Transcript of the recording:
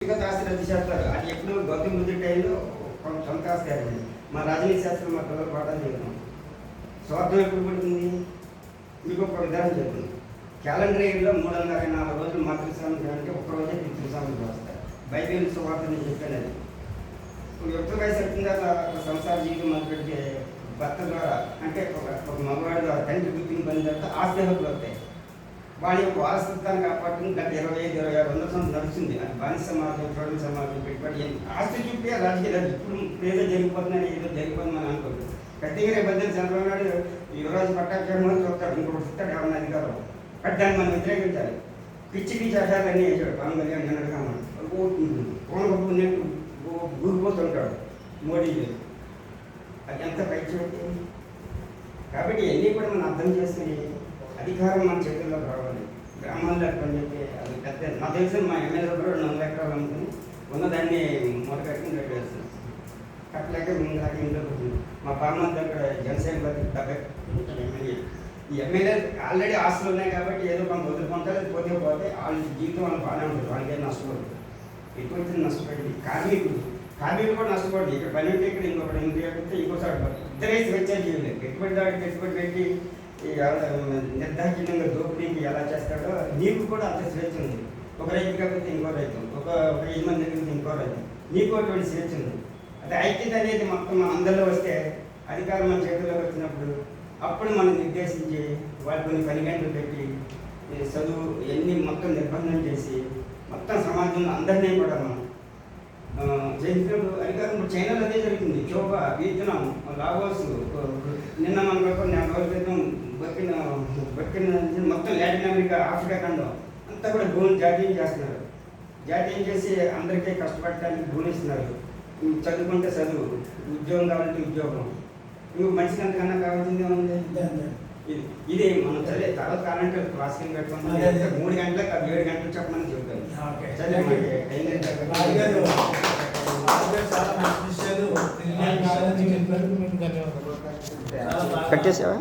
వ్యక్తిగత ఆస్తి రద్దు చేస్తారు. అది ఎప్పుడు గౌతమ్ బుద్ధ టైంలో కొంత సొంత ఆస్తి అది. మా రాజనీతి శాస్త్రం మా పిల్లలు పాఠాలు చెప్తాం. స్వార్థం ఎప్పుడు పడుతుంది? మీకు ఒక విధానం చెప్తుంది. క్యాలెండర్ ఇయర్లో 364 రోజులు మాతృస్వామి అంటే ఒక్కరోజే పితృస్వామికి వస్తారు. బైబిల్ సువార్త నేను చెప్పాను. అది యుక్త వయసు వచ్చిన సంసార జీవితం మొదలుపెడితే భర్త ద్వారా అంటే ఒక మగవాడి ద్వారా తండ్రి గుర్తింపు పొందిన తర్వాత ఆస్తి హక్కులు వస్తాయి. వాడి యొక్క వారసత్వాన్ని కాపాడుకుని గత 25-26 వందల సంవత్సరం నడుస్తుంది. అది బానిస సమాజం, చోడల సమాజం పెట్టుబడి ఆస్తి చూపి రాజకీయ ఇప్పుడు ఏదో జరిగిపోతుందని ఏదో జరిగిపోతుందని అనుకోండి. ప్రత్యేక రేపు చంద్రబాబు నాయుడు యువరాజు పట్టాభిషేకం చూస్తాడు, ఇంకొకటి చూస్తాడు ఎవరైనా అధికారం. బట్ దాన్ని మనం వ్యతిరేకించాలి. పిచ్చి పిచ్చి అర్థాలన్నీ వేసాడు. పవన్ కళ్యాణ్ నిన్నడుగా మనం కోనగొప్పు నెట్టు గూరిపోతుంటాడు మోడీ. అది ఎంత పైచి పెట్టింది. కాబట్టి ఇవన్నీ కూడా మనం అర్థం చేసుకుని అధికారం మన చేతుల్లో రావాలి. గ్రామాల్లో ఎక్కడని చెప్పి అది పెద్ద నాకు తెలిసిన మా ఎమ్మెల్యే కూడా 400 ఎకరాలు అనుకుని ఉన్నదాన్ని మూట కట్టుకుని రేటు వేస్తుంది. కట్టలేక ముందు దాకా ఇంట్లో కూర్చుంది. మా బామ్మ దగ్గర జనసేన బతికి 70 ఎమ్మెల్యే. ఈ ఎమ్మెల్యే ఆల్రెడీ ఆస్తులు ఉన్నాయి కాబట్టి ఏదో కొంత వదులుకుంటారు. పోతే వాళ్ళ జీవితం వాళ్ళు బాగానే ఉంటుంది. వాళ్ళకి ఏం నష్టపోదు. ఎటువంటి నష్టపడింది కార్మికులు కూడా నష్టపడింది. ఇక్కడ పని ఉంటే ఇక్కడ ఇంకొకటి ఇంకోసారి ఇద్దరే స్వేచ్ఛ చేయలేదు. పెట్టుబడి పెట్టి నిర్దాక్షిణ్యంగా దోపిడీకి ఎలా చేస్తాడో నీకు కూడా అంత స్వేచ్ఛ ఉంది. ఒక రైతు కాకపోతే ఇంకో రైతు, ఒక యజమాని దగ్గర ఇంకో రైతు, నీకు అటువంటి స్వేచ్ఛ ఉంది. అదే ఐక్యత అనేది మొత్తం మన అందరిలో వస్తే అధికారం మన చేతుల్లోకి వచ్చినప్పుడు అప్పుడు మనం నిర్దేశించి వాళ్ళు కొన్ని పని గంటలు పెట్టి చదువు ఇవన్నీ మొత్తం నిర్బంధం చేసి మొత్తం సమాజంలో అందరినీ కూడా మనం చేసినప్పుడు అధికారం ఇప్పుడు చైనాలో అదే జరుగుతుంది. క్యూబా, వియత్నాం, లావోస్, నిన్న మన రోజుల క్రితం బతికిన మొత్తం లాటిన్ అమెరికా, ఆఫ్రికా ఖండం అంతా కూడా భూమిని జాతీయం చేస్తున్నారు. జాతీయం చేసి అందరికీ కష్టపడటానికి భూమి ఇస్తున్నారు. చదువుకుంటే చదువు, ఉద్యోగం కావాలంటే ఉద్యోగం. నువ్వు మనిషికి అంతకన్నా కావాల్సిందే ఉంది. ఇది మనం చదివే తర్వాత కావాలంటే క్లాసికల్ పెట్టుకుంటాం. 3 గంటలకు 7 గంటలు చెప్పమని చెప్తాను. కట్టేసావా?